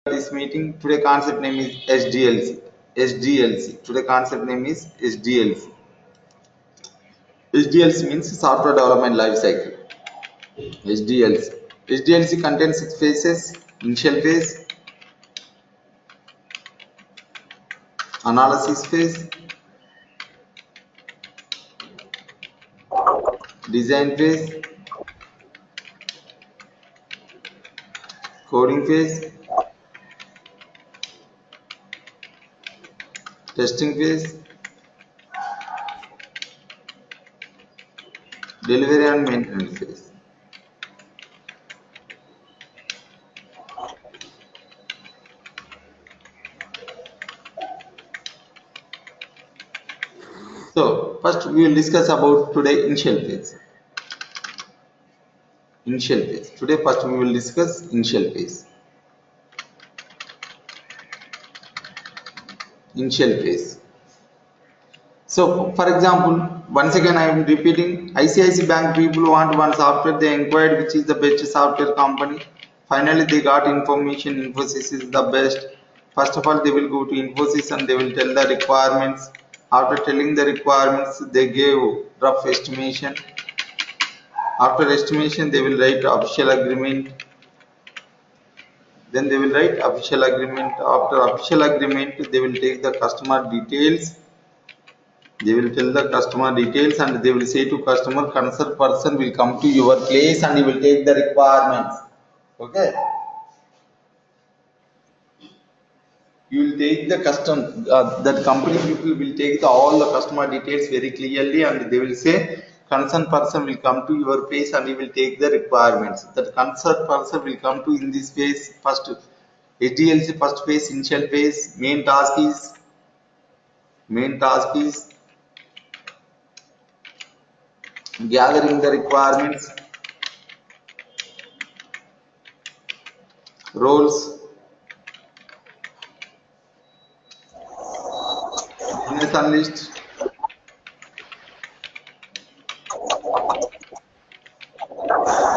this meeting. Today concept name is SDLC. SDLC. Today concept name is SDLC. SDLC means Software Development Life Cycle. SDLC. SDLC contains 6 phases: initial phase, analysis phase, design phase, coding phase, testing phase, delivery and maintenance phase. So first we will discuss about today initial phase. Initial phase. Today first we will discuss initial phase. Initial phase. So for example, once again I am repeating, ICICI Bank people want one software, they inquired which is the best software company. Finally they got information Infosys is the best. First of all they will go to Infosys and they will tell the requirements. After telling the requirements they gave rough estimation. After estimation they will write official agreement. Then they will write official agreement. After official agreement they will take the customer details. They will tell the customer details and they will say to customer, concerned person will come to your place and he will take the requirements. Okay. You will take the that company people will take all the customer details very clearly and they will say, concerned person will come to your place and he will take the requirements. That concerned person will come to in this phase first. SDLC first phase, initial phase, main task is gathering the requirements, roles, business analyst,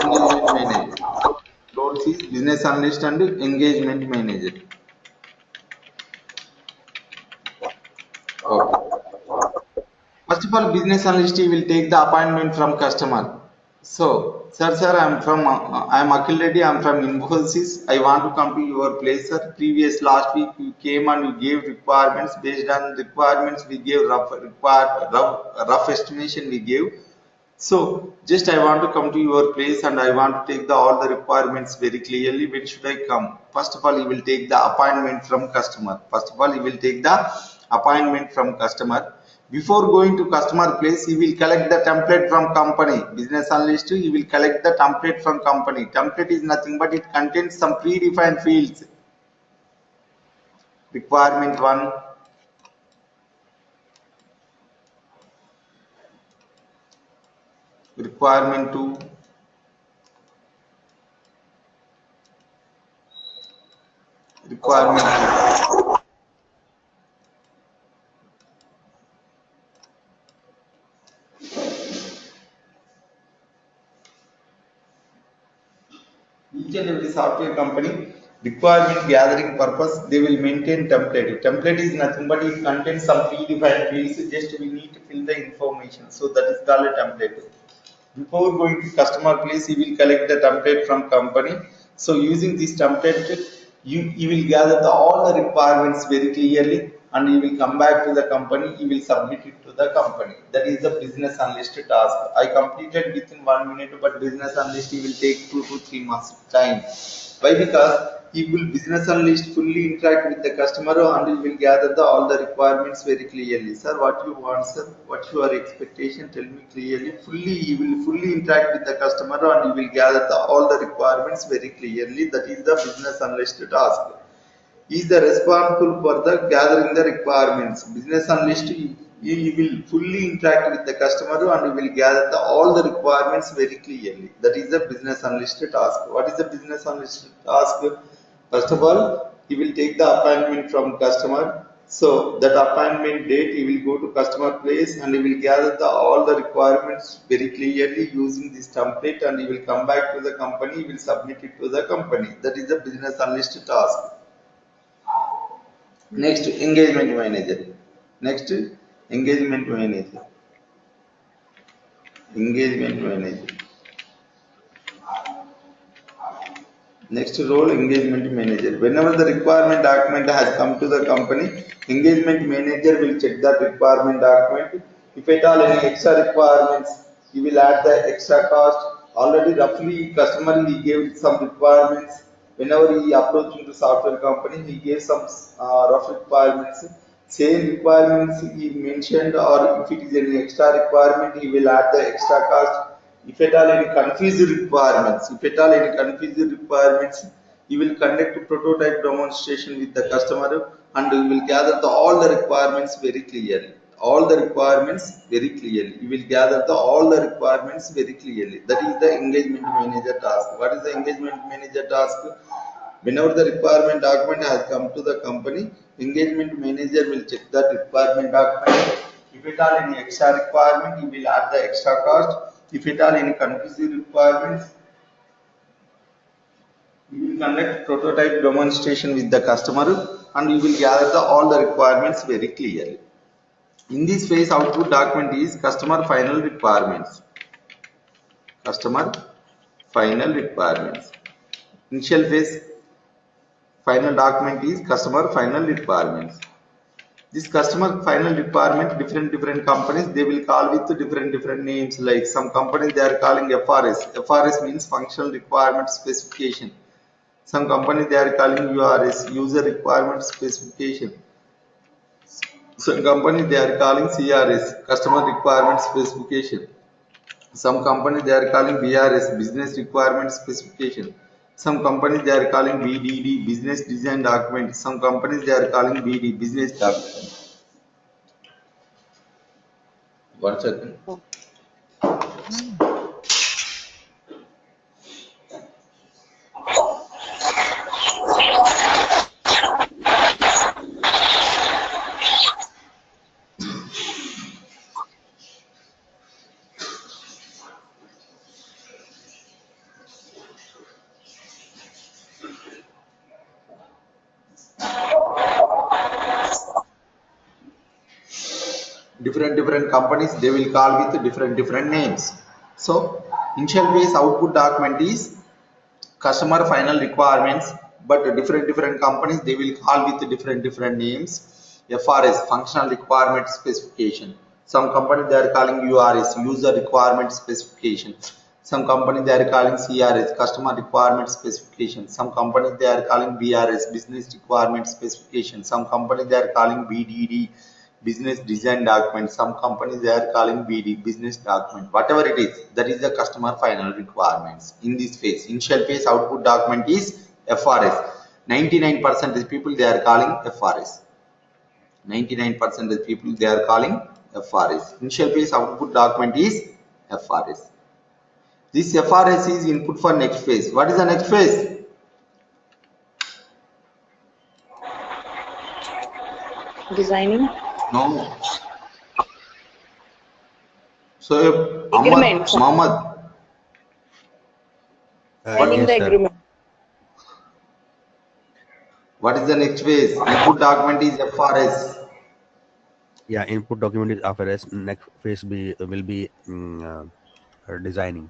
engagement manager. Roles is business analyst and engagement manager. Okay. First of all, business analyst will take the appointment from customer. So, sir, I am Akhil Reddy. I am from Infosys. I want to come to your place, sir. Previous last week you came and you gave requirements. Based on requirements, we gave rough estimation. We gave. So, just I want to come to your place and I want to take all the requirements very clearly. When should I come? First of all, you will take the appointment from customer. First of all, you will take the appointment from customer. Before going to customer place, he will collect the template from company. Business analyst, he will collect the template from company. Template is nothing but it contains some predefined fields. Requirement 1, requirement 2, requirement 3. Each and every software company requirement gathering purpose, they will maintain template. Template is nothing but it contains some predefined fields. Just we need to fill the information. So that is called a template. Before going to customer place, he will collect the template from company. So using this template, you will gather all the requirements very clearly and you will come back to the company, you will submit it to the company. That is the business analyst task. I completed within 1 minute, but business analyst will take 2 to 3 months time. Why? Because he will business analyst fully interact with the customer and he will gather all the requirements very clearly. Sir, what you want, sir? What's your expectation? Tell me clearly. He will fully interact with the customer and he will gather all the requirements very clearly. That is the business analyst task. He is the responsible for the gathering the requirements. Business analyst, he will fully interact with the customer and he will gather all the requirements very clearly. That is the business analyst task. What is the business analyst task? First of all, he will take the appointment from customer. So that appointment date, he will go to customer place and he will gather all the requirements very clearly using this template and he will come back to the company, he will submit it to the company. That is the business analyst task. Next, engagement manager. Next, engagement manager. Engagement manager. Next role, engagement manager. Whenever the requirement document has come to the company, engagement manager will check that requirement document. If at all any extra requirements, he will add the extra cost. Already roughly customer he gave some requirements. Whenever he approached the software company, he gave some rough requirements. Same requirements he mentioned, or if it is any extra requirement, he will add the extra cost. If at all any confused requirements, you will conduct a prototype demonstration with the customer and you will gather all the requirements very clearly. All the requirements very clearly. You will gather all the requirements very clearly. That is the engagement manager task. What is the engagement manager task? Whenever the requirement document has come to the company, engagement manager will check that requirement document. If it all any extra requirement, he will add the extra cost. If it all any confusing requirements, he will conduct prototype demonstration with the customer and we will gather all the requirements very clearly. In this phase, output document is customer final requirements. Customer final requirements. Initial phase final document is customer final requirements. This customer final requirement, different companies they will call with different names. Like some companies they are calling FRS. FRS means functional requirement specification. Some companies they are calling URS, user requirement specification. Some companies they are calling CRS, customer requirement specification. Some companies they are calling BRS, business requirement specification. Some companies they are calling BDD, business design document. Some companies they are calling BD, business document. One second. Different companies they will call with different names. So initial phase output document is customer final requirements, but different companies they will call with different names. FRS, functional requirement specification. Some companies they are calling URS, user requirement specification. Some companies they are calling CRS, customer requirement specification. Some companies they are calling BRS, business requirement specification. Some companies they are calling BDD, business design document. Some companies they are calling BD, business document. Whatever it is, that is the customer final requirements. In this phase, initial phase output document is FRS. 99% of people they are calling FRS. 99% of people they are calling FRS. Initial phase output document is FRS. This FRS is input for next phase. What is the next phase? Designing. No. So Agreement. Muhammad. Signing Yes, the sir. agreement. What is the next phase? Input document is FRS. Yeah, input document is FRS. Next phase will be designing.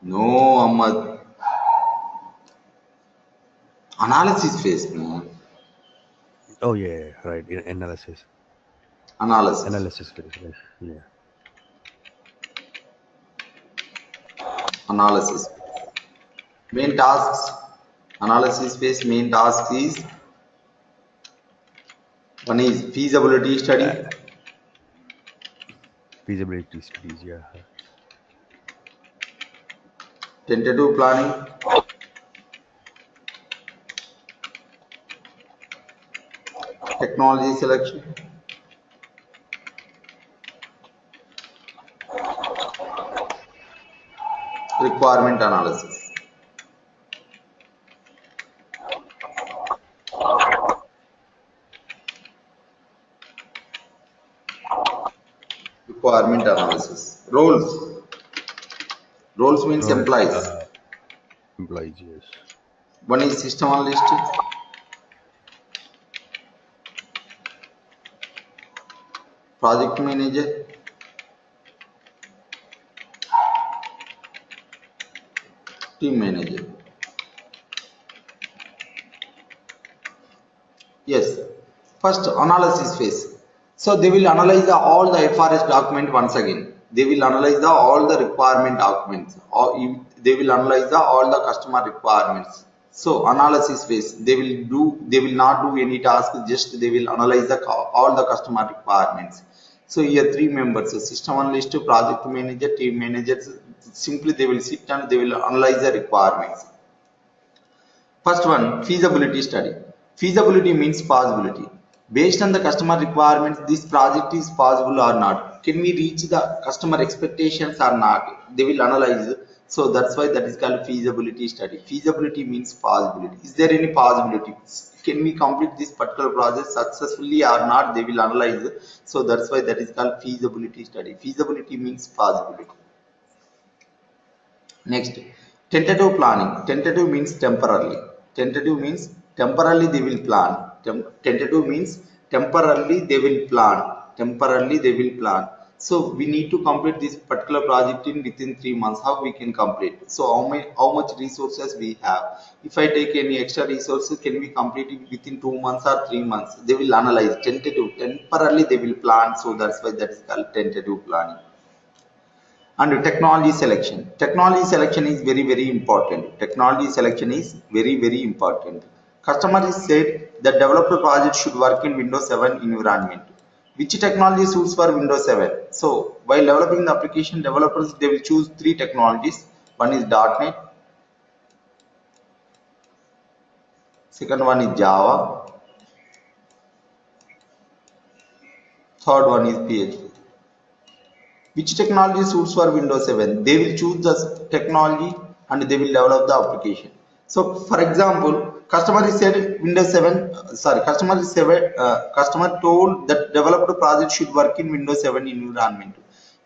No, Ahmad. Analysis phase, no. Oh yeah, right. Analysis. Analysis. Analysis phase. Right. Yeah. Analysis. Main tasks. Analysis phase main task is one is feasibility study, Feasibility studies. Yeah. tentative planning, technology selection, requirement analysis. Requirement analysis. Roles. Roles means Roles. employees. Employees. Yes. One is system analyst, project manager, team manager. Yes, first analysis phase. So they will analyze all the FRS document once again. They will analyze all the requirement documents, or they will analyze all the customer requirements. So analysis phase, they will not do any task, just they will analyze all the customer requirements. So here three members, so system analyst, project manager, team managers. Simply they will sit and they will analyze the requirements. First one, feasibility study. Feasibility means possibility. Based on the customer requirements, this project is possible or not. Can we reach the customer expectations or not? They will analyze. So that's why that is called feasibility study. Feasibility means possibility. Is there any possibility? Can we complete this particular project successfully or not? They will analyze. So that's why that is called feasibility study. Feasibility means possibility. Next, tentative planning. Tentative means temporarily. Tentative means temporarily they will plan. Tentative means temporarily they will plan. Temporarily they will plan. So we need to complete this particular project in within 3 months. How we can complete? So how much resources we have? If I take any extra resources, can we complete it within 2 months or 3 months? They will analyze. Tentative. Temporarily they will plan. So that's why that is called tentative planning. And technology selection. Technology selection is very important. Technology selection is very important. Customer is said the developer project should work in Windows 7 environment. Which technology suits for Windows 7? So while developing the application, developers they will choose three technologies. One is .NET, second one is Java, third one is PHP. Which technology suits for Windows 7? They will choose the technology and they will develop the application. So for example, customer is said Windows 7, customer told that developed project should work in Windows 7 environment.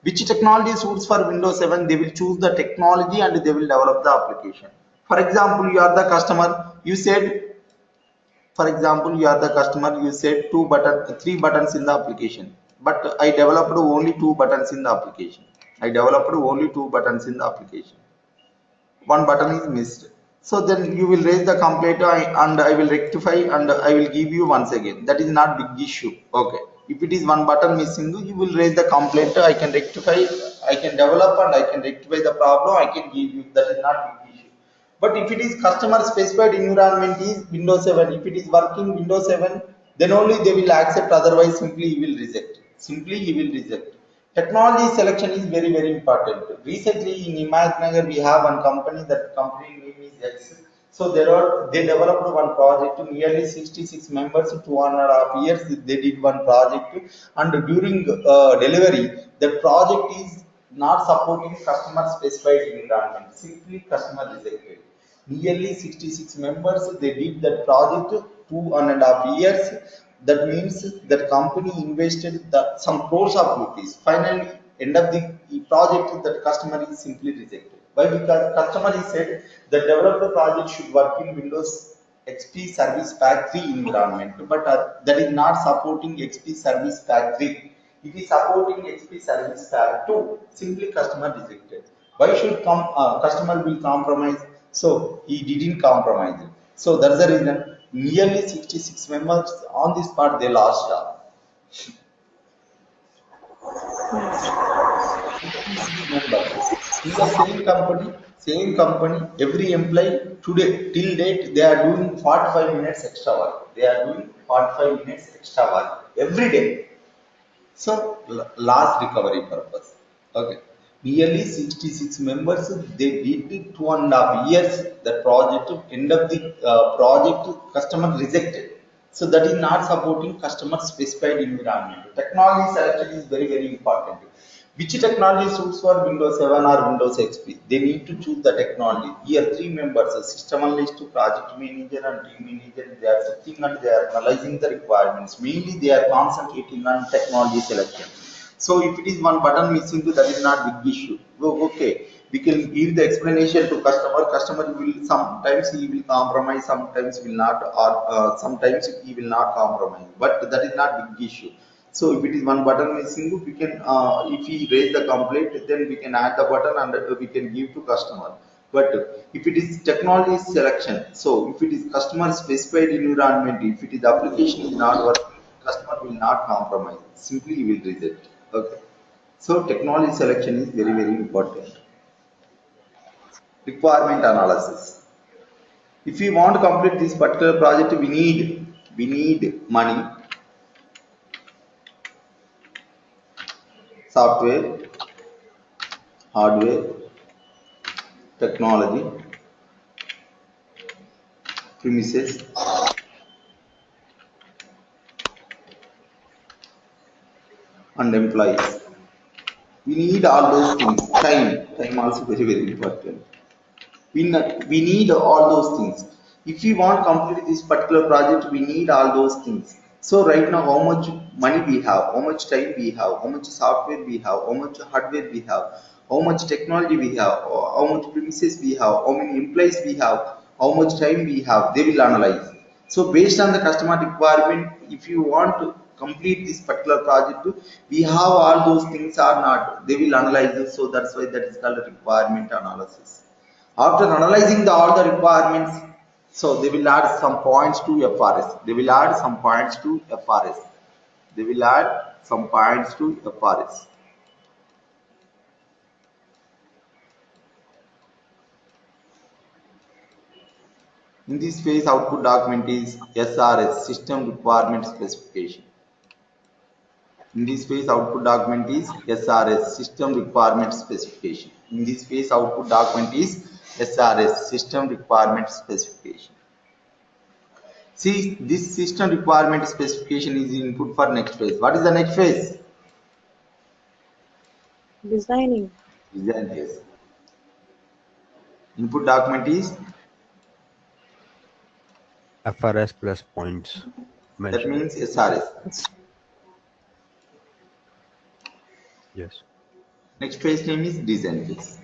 Which technology suits for Windows 7? They will choose the technology and they will develop the application. For example, you are the customer, you said you said three buttons in the application, but I developed only two buttons in the application. One button is missed. So then you will raise the complaint and I will rectify and I will give you once again. That is not big issue. Okay. If it is one button missing, you will raise the complaint. I can rectify, I can develop and I can rectify the problem. I can give you. That is not big issue. But if it is customer specified environment is Windows 7, if it is working Windows 7, then only they will accept, otherwise simply he will reject. Technology selection is very important. Recently in Imaginagar we have one company, that company name is X. So they developed one project, nearly 66 members, 2.5 years they did one project, and during delivery the project is not supporting customer specified environment, simply customer rejected. Nearly 66 members they did that project 2.5 years. That means that company invested some crores of rupees. Finally end of the project, that customer is simply rejected. Why? Because customer is said the developer project should work in Windows XP Service Pack 3 environment, but that is not supporting XP Service Pack 3. It is supporting XP Service Pack 2. Simply customer rejected. Why should customer will compromise? So he didn't compromise. So that's the reason nearly 66 members on this part they lost job. Members in the same company, every employee today till date they are doing 45 minutes extra work. Every day. So last recovery purpose. Okay. Nearly 66 members they did 2.5 years the project. End of the project customer rejected. So that is not supporting customer specified environment. Technology selection is very important. Which technology suits for Windows 7 or Windows XP? They need to choose the technology. Here three members, a system analyst, project manager and team manager, they are sitting and they are analyzing the requirements. Mainly they are concentrating on technology selection. So if it is one button missing, that is not big issue. Okay, we can give the explanation to customer. Customer will sometimes he will compromise, sometimes will not, or sometimes he will not compromise. But that is not big issue. So if it is one button missing, we can, if we raise the complaint, then we can add the button and we can give to customer. But if it is technology selection, so if it is customer specified environment, if it is application is not working, customer will not compromise. Simply he will reject. Okay. So technology selection is very, very important. Requirement analysis. If we want to complete this particular project, we need money, software, hardware, technology, premises, and employees. We need all those things. Time also very, very important. We need all those things. If we want to complete this particular project, we need all those things. So right now, how much money we have, how much time we have, how much software we have, how much hardware we have, how much technology we have, how much premises we have, how many employees we have, how much time we have, they will analyze. So based on the customer requirement, if you want to complete this particular project, we have all those things or not, they will analyze it. So that's why that is called requirement analysis. After analyzing all the requirements, so they will add some points to FRS. They will add some points to FRS. They will add some points to FRS. In this phase, output document is SRS, System Requirement Specification. In this phase, output document is SRS, System Requirement Specification. In this phase, output document is SRS, System Requirement Specification. See, this system requirement specification is input for next phase. What is the next phase? Designing. Design phase. Input document is, FRS plus points that mentioned. means SRS. Yes. Next phase name is design phase.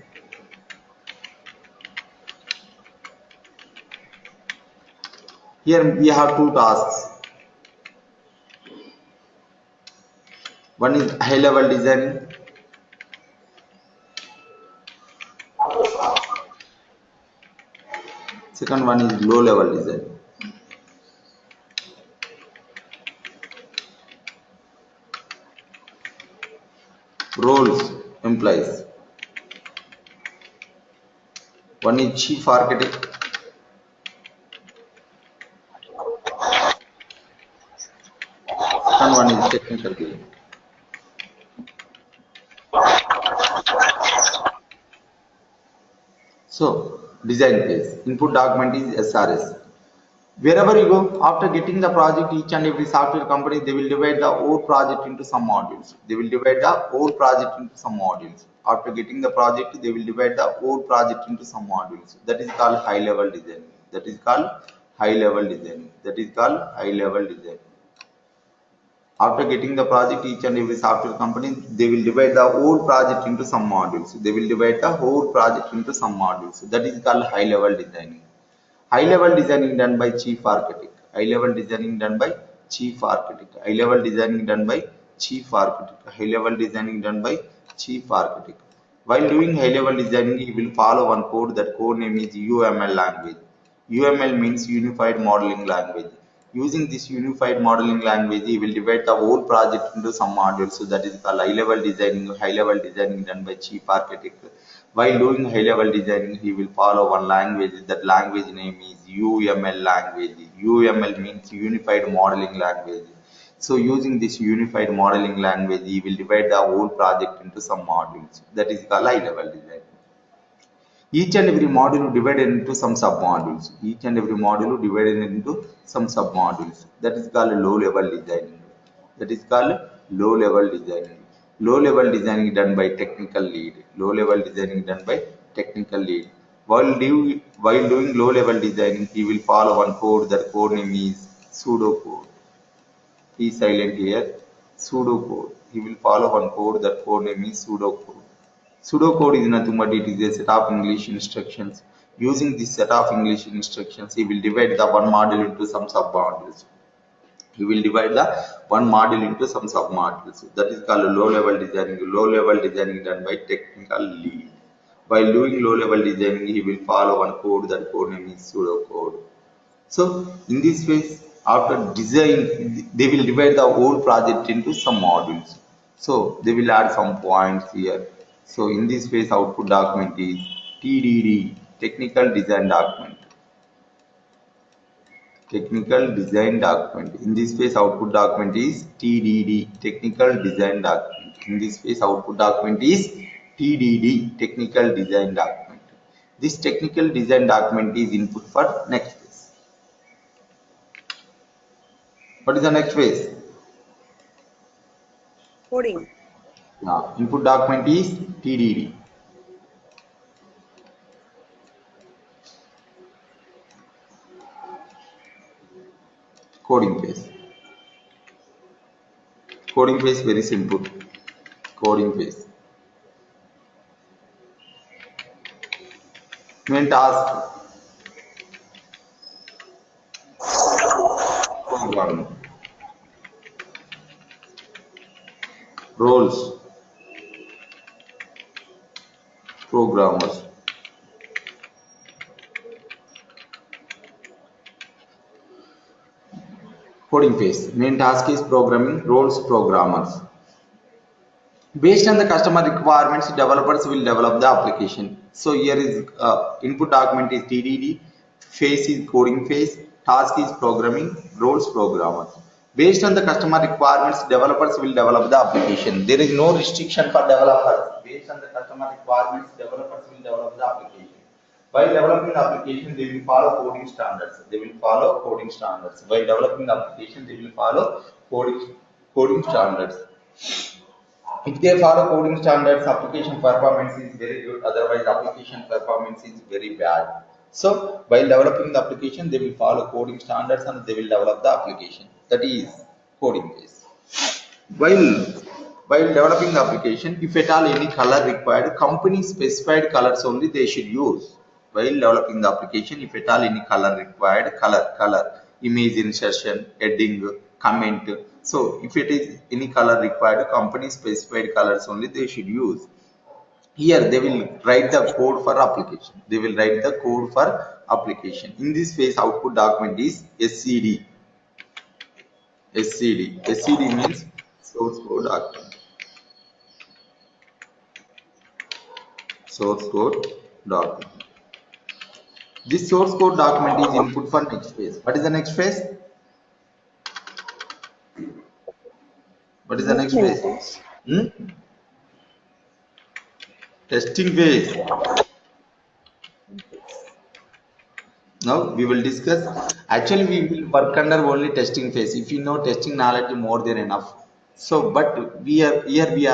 Here we have two tasks. One is high level design. Second one is low level design. Roles, employees. One is chief architect. Second one is technical lead. So design phase. Input document is SRS. Wherever you go, after getting the project, each and every software company, they will divide the whole project into some modules. They will divide the whole project into some modules. After getting the project, they will divide the whole project into some modules. That is called high level design. That is called high level design. That is called high level design. After getting the project, each and every software company, they will divide the whole project into some modules. They will divide the whole project into some modules. That is called high level designing. High level designing done by chief architect. High level designing done by chief architect. High level designing done by chief architect. High level designing done by chief architect. While doing high level designing, he will follow one code. That code name is UML language. UML means Unified Modeling Language. Using this Unified Modeling Language, he will divide the whole project into some modules. So that is called high level designing. High level designing done by chief architect. While doing high level designing, he will follow one language. That language name is UML language. UML means Unified Modeling Language. So using this Unified Modeling Language, he will divide the whole project into some modules. That is called high level design. Each and every module divided into some submodules. Each and every module divided into some submodules. That is called low level designing. That is called low level designing. Low level designing done by technical lead. Low level designing done by technical lead. While doing low level designing, he will follow one code. That code name is pseudocode. Be silent here. Pseudocode. He will follow one code. That code name is pseudocode. Pseudocode is nothing but it is a set of English instructions. Using this set of English instructions, he will divide the one module into some sub-modules. You will divide the one module into some sub modules. That is called low level designing. Low level designing done by technical lead. While doing low level designing, he will follow one code. That code name is pseudocode. So in this way, after design, they will divide the whole project into some modules. So they will add some points here. So in this phase, output document is TDD, technical design document. Technical design document. In this phase, output document is TDD, technical design document. In this phase, output document is TDD, technical design document. This technical design document is input for next phase. What is the next phase? Coding. Input document is TDD. Coding phase. Coding phase very simple. Coding phase. Main task. Programming. Roles. Programmers. Coding phase. Main task is programming. Roles programmers. Based on the customer requirements, developers will develop the application. So here is input document is TDD, phase is coding phase, task is programming, roles programmers. Based on the customer requirements, developers will develop the application. There is no restriction for developers. Based on the customer requirements, developers will develop the application. While developing the application, they will follow coding standards. They will follow coding standards. While developing the application, they will follow coding standards. If they follow coding standards, application performance is very good. Otherwise, application performance is very bad. So, while developing the application, they will follow coding standards and they will develop the application. That is coding phase. While while developing the application, if at all any color required, company specified colors only they should use. While developing the application, if at all any color required, color, image insertion, heading, comment. So if it is any color required, company specified colors only they should use. Here they will write the code for application. They will write the code for application. In this phase, output document is SCD. SCD means source code document. Source code document. This source code document is input for next phase. What is the next phase? What is the next phase? Testing phase. Now we will discuss. Actually, we will work under only testing phase. If you know testing knowledge, more than enough. So, but we are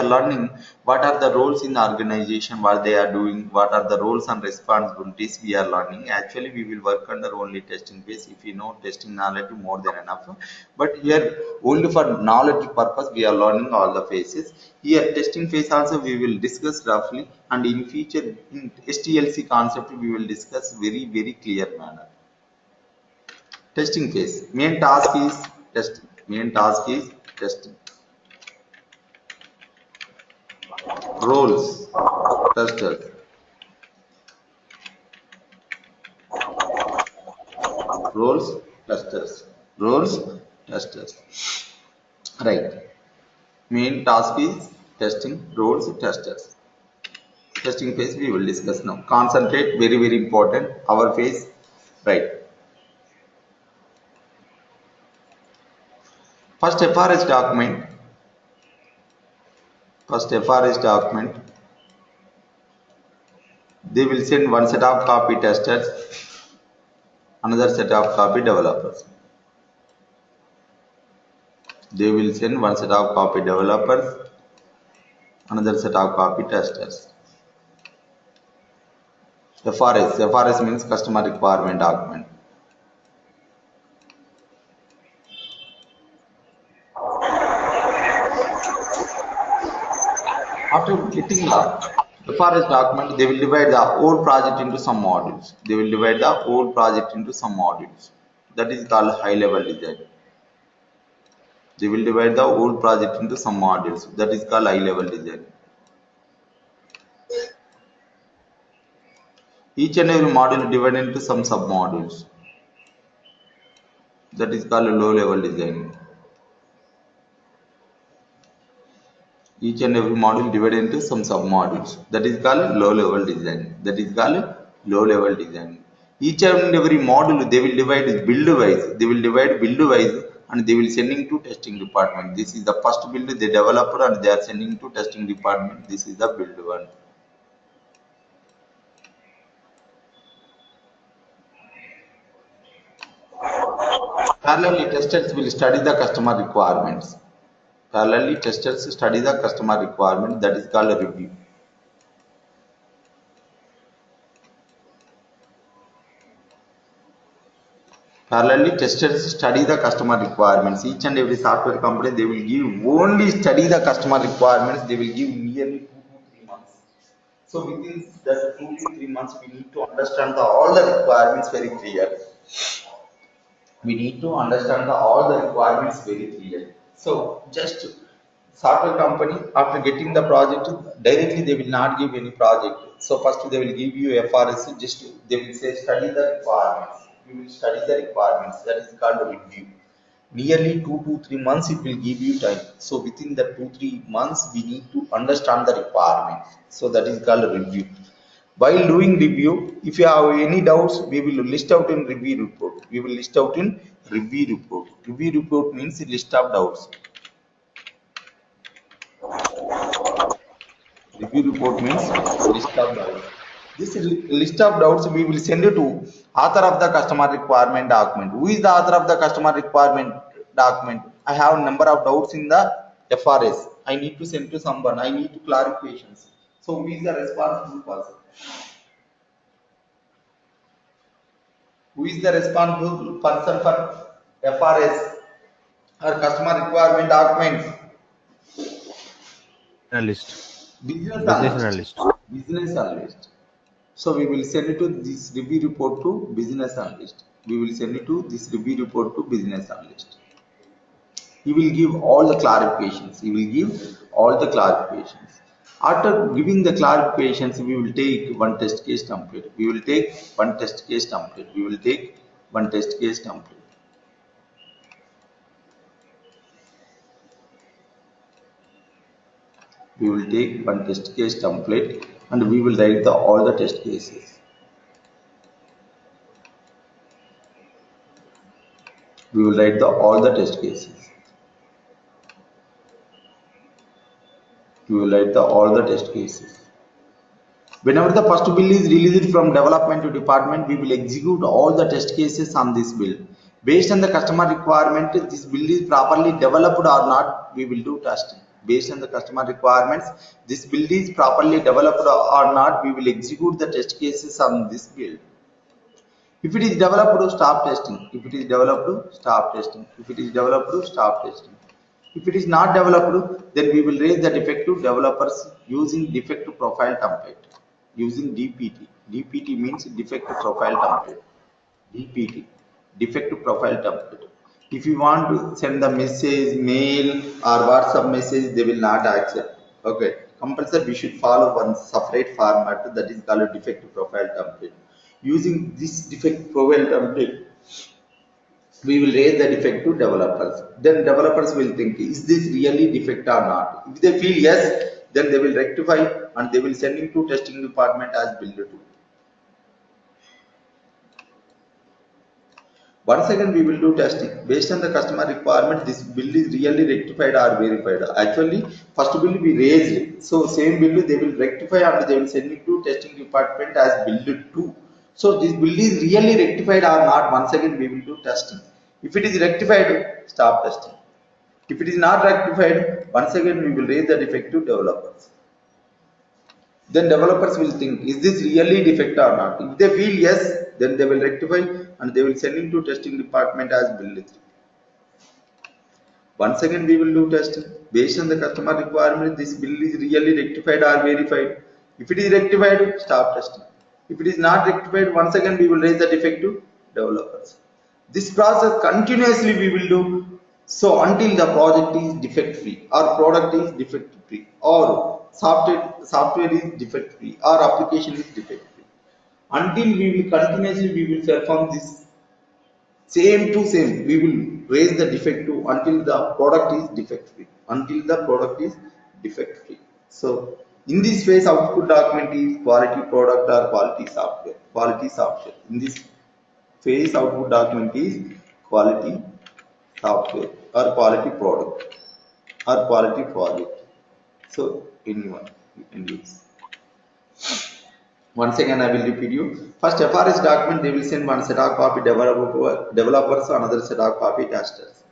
learning what are the roles in the organization, what they are doing, what are the roles and responsibilities we are learning. Actually, we will work under only testing phase. If you know testing knowledge, more than enough. But here only for knowledge purpose, we are learning all the phases. Here testing phase also we will discuss roughly, and in future in Sdlc concept we will discuss very clear manner. Testing phase. Main task is testing. Main task is testing. Roles, testers. Roles, testers. Roles, testers. Right. Main task is testing, roles, testers. Testing phase we will discuss now. Concentrate, very important. Our phase, right. First FRS document. They will send one set of copy testers, another set of copy developers. They will send one set of copy developers, another set of copy testers. FRS means customer requirement document. After getting the FRS document, they will divide the whole project into some modules. That is called high level design. They will divide the whole project into some modules. That is called high level design. Each and every module is divided into some sub modules. That is called low level design. Each and every module divided into some sub modules. That is called low level design. That is called low level design. Each and every module they will divide build wise. They will divide build wise and they will sending to testing department. This is the first build they developed and they are sending to testing department. This is the build one. Parallelly, testers will study the customer requirements. Parallelly, testers study the customer requirement. That is called a review. Parallelly, testers study the customer requirements. Each and every software company, they will give only study the customer requirements. They will give nearly 2 to 3 months. So within that 2 to 3 months, we need to understand all the requirements very clear. We need to understand all the requirements very clear. So just software company after getting the project directly they will not give any project. So first they will give you FRS. Just they will say study the requirements. You will study the requirements. That is called review. Nearly 2 to 3 months it will give you time. So within the 2 3 months we need to understand the requirement. So that is called review. While doing review, if you have any doubts, we will list out in review report. We will list out in review report. Review report means list of doubts. Review report means list of doubts. This list of doubts we will send it to author of the customer requirement document. Who is the author of the customer requirement document? I have number of doubts in the FRS. I need to send to someone. I need to clarifications. So who is the responsible person? Who is the responsible person for FRS or customer requirement document? Analyst. Business Business analyst. analyst. Business analyst. So we will send it to this review report to business analyst. We will send it to this review report to business analyst. He will give all the clarifications. He will give all the clarifications. After giving the clarifications, we will take one test case template. We will take one test case template. We will take one test case template. We will take one test case template and we will write all the test cases. We will write all the test cases. We will write all the test cases. Whenever the first build is released from development to department, we will execute all the test cases on this build. Based on the customer requirement, this build is properly developed or not, we will do testing. Based on the customer requirements, this build is properly developed or not, we will execute the test cases on this build. If it is developed, stop testing. If it is developed, stop testing. If it is developed, stop testing. If it is not developed, then we will raise the defect to developers using defect profile template. Using DPT. DPT means defect profile template. DPT. Defect profile template. If you want to send the message, mail or WhatsApp message, they will not accept. Okay. Compulsory we should follow one separate format that is called defect profile template. Using this defect profile template, we will raise the defect to developers. Then developers will think, is this really defect or not? If they feel yes, then they will rectify and they will send it to testing department as build 2. Once again we will do testing. Based on the customer requirement, this build is really rectified or verified. Actually, first build we raised it. So same build they will rectify and they will send it to testing department as build 2. So this build is really rectified or not, once again we will do testing. If it is rectified, stop testing. If it is not rectified, once again we will raise the defect to developers. Then developers will think, is this really defect or not? If they feel yes, then they will rectify and they will send it to testing department as build 3. Once again we will do testing. Based on the customer requirement, this build is really rectified or verified. If it is rectified, stop testing. If it is not rectified, once again we will raise the defect to developers. This process continuously we will do So until the project is defect free or product is defect free or software is defect free or application is defect free, until we will continuously we will perform this same to same, we will raise the defect to until the product is defect free, until the product is defect free. So in this phase output document is quality product or quality software, quality software. In this phase output document is quality software or quality product or quality project. So anyone you can use. Once again, I will repeat you. First, FRS document, they will send one set of copy developers, another set of copy testers.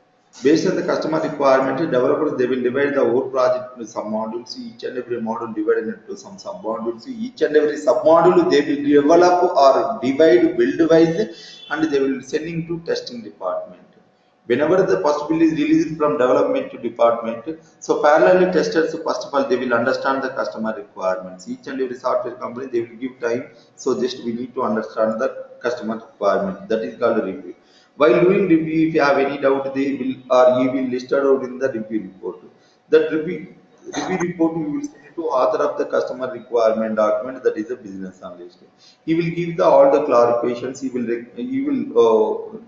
Based on the customer requirement, developers, they will divide the whole project into some modules, each and every module divided into some sub-modules. Each and every sub-module, they will develop or divide build-wise and they will send into testing department. Whenever the first bill is released from development to department, so parallelly testers, first of all, they will understand the customer requirements. Each and every software company, they will give time. So just we need to understand the customer requirement. That is called a review. While doing review, if you have any doubt, they will or you will listed out in the review report. That review report you will send it to author of the customer requirement document, that is a business analyst. He will give the all the clarifications. He will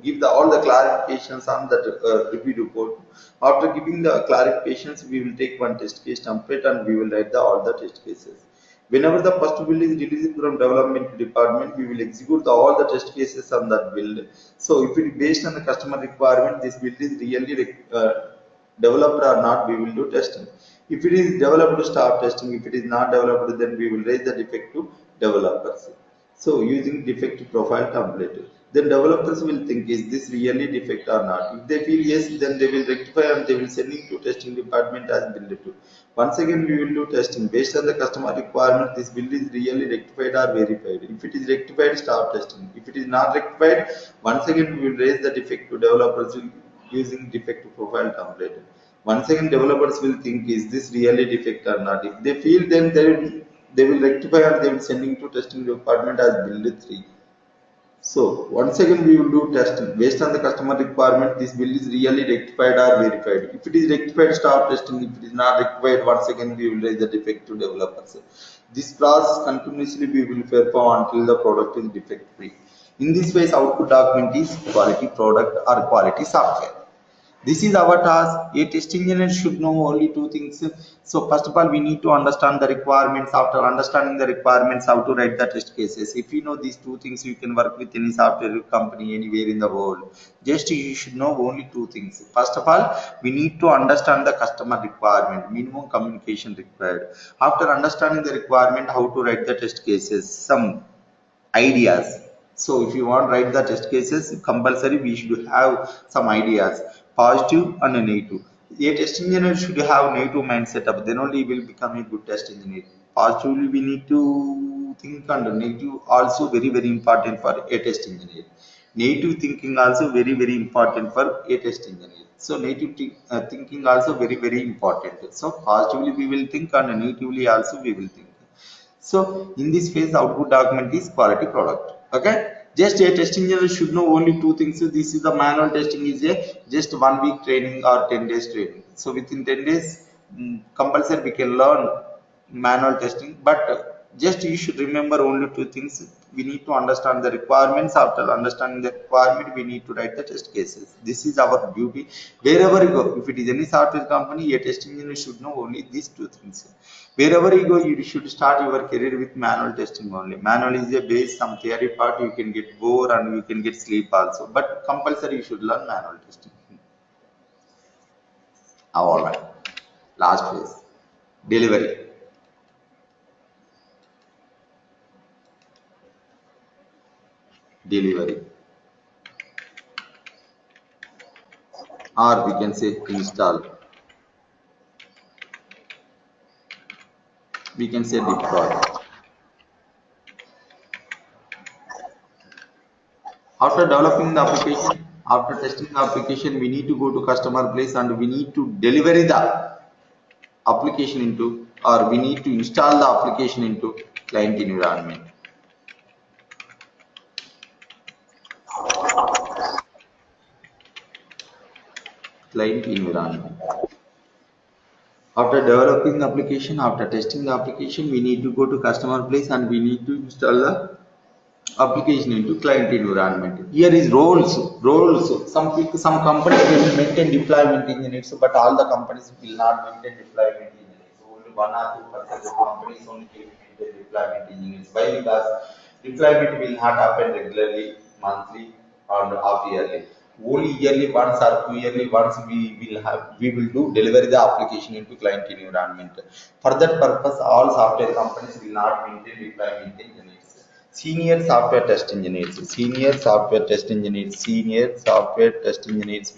give the all the clarifications on that review report. After giving the clarifications, we will take one test case template and we will write the all the test cases. Whenever the first build is released from development department, we will execute all the test cases on that build. So if it is based on the customer requirement, this build is really developed or not, we will do testing. If it is developed, start testing. If it is not developed, then we will raise the defect to developers. So using defect profile template, then developers will think, is this really defect or not? If they feel yes, then they will rectify and they will send it to testing department as build to. Once again, we will do testing based on the customer requirement. This build is really rectified or verified. If it is rectified, start testing. If it is not rectified, once again we will raise the defect to developers using defect profile template. Once again, developers will think, is this really defect or not? If they feel, then they will rectify and they will sending to testing department as build 3. So once again we will do testing based on the customer requirement. This build is really rectified or verified. If it is rectified, start testing. If it is not rectified, once again we will raise the defect to developers. This process continuously we will perform until the product is defect free. In this phase, output document is quality product or quality software. This is our task. A test engineer should know only two things. So first of all, we need to understand the requirements. After understanding the requirements, how to write the test cases. If you know these two things, you can work with any software company anywhere in the world. Just you should know only two things. First of all, we need to understand the customer requirement, minimum communication required. After understanding the requirement, how to write the test cases, some ideas. So if you want to write the test cases, compulsory we should have some ideas, positive and negative. A test engineer should have negative mind setup, then only he will become a good test engineer. Positively we need to think, and negative also very important for a test engineer. Negative thinking also very important for a test engineer. So negative thinking also very important. So positively we will think and negatively also we will think. So in this phase, output document is quality product. Okay. Just a test engineer should know only two things. So this is the manual testing is a just 1 week training or 10 days training. So within 10 days, compulsory we can learn manual testing. But just you should remember only two things. We need to understand the requirements. After understanding the requirement, we need to write the test cases. This is our duty. Wherever you go, if it is any software company, a test engineer should know only these two things. Wherever you go, you should start your career with manual testing only. Manual is a base, some theory part you can get bored and you can get sleep also. But compulsory you should learn manual testing. Alright. Last phase. Delivery. Delivery. Or we can say install. We can say deploy. After developing the application, after testing the application, we need to go to customer place and we need to deliver the application into, or we need to install the application into client environment. client environment. After developing the application, after testing the application, we need to go to customer place and we need to install the application into client environment. Here is roles. Some companies will maintain deployment engineers, but all the companies will not maintain deployment engineers. Only 1 or 2% of companies only will maintain deployment engineers. Why? Because deployment will not happen regularly, monthly, or half yearly. Only yearly once or 2 yearly once we will do deliver the application into client environment. For that purpose, all software companies will not maintain deployment engineers. Senior software test engineers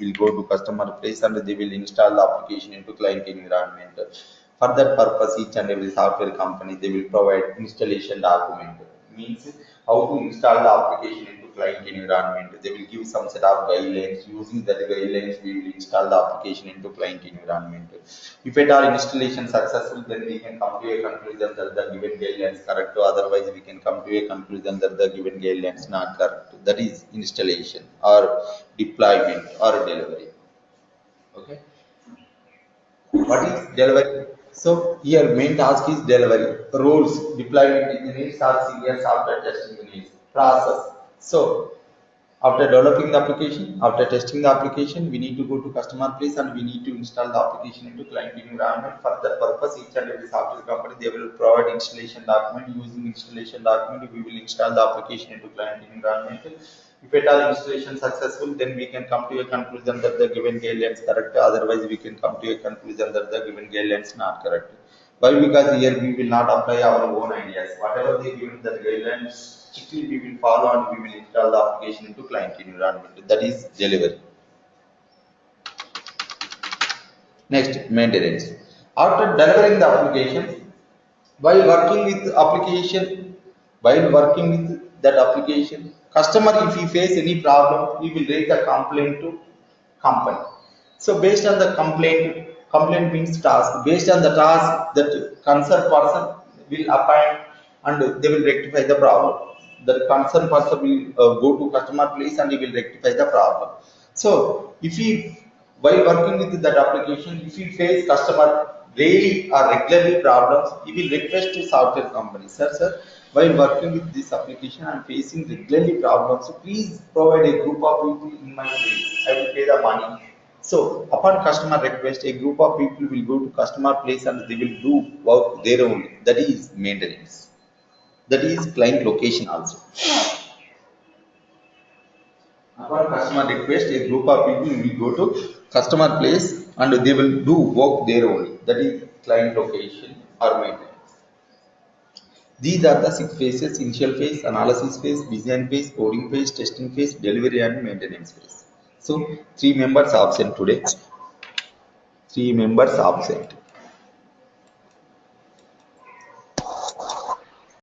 will go to customer place and they will install the application into client environment. For that purpose, each and every software company they will provide installation document. Means how to install the application into client environment. They will give some set of guidelines. Using that guidelines, we will install the application into client environment. If at all installation successful, then we can come to a conclusion that the given guidelines correct. Otherwise, we can come to a conclusion that the given guidelines not correct. That is installation or deployment or delivery. Okay. What is delivery? So here main task is delivery. Roles, deployment engineers or senior software test engineers. Process. So after developing the application, after testing the application, we need to go to customer place and we need to install the application into client environment. For that purpose, each and every software company they will provide installation document. Using installation document, we will install the application into client environment. If at all installation successful, then we can come to a conclusion that the given guidelines correct. Otherwise, we can come to a conclusion that the given guidelines not correct. Why? Because here we will not apply our own ideas. Whatever they give the guidelines, strictly we will follow and we will install the application into client environment. That is delivery. Next, maintenance. After delivering the application, while working with application, while working with that application, customer if he face any problem, he will raise a complaint to company. So based on the complaint means task. Based on the task, that concerned person will appoint and they will rectify the problem. The concerned person will go to customer place and he will rectify the problem. So if he while working with that application, if he face customer daily or regularly problems, he will request to software company, sir, while working with this application, I am facing regularly problems. So please provide a group of people in my place. I will pay the money. So upon customer request, a group of people will go to customer place and they will do work there only. That is maintenance. That is client location also. Upon customer request, a group of people will go to customer place and they will do work there only. That is client location or maintenance. These are the 6 phases: initial phase, analysis phase, design phase, coding phase, testing phase, delivery and maintenance phase. So 3 members absent today. 3 members absent.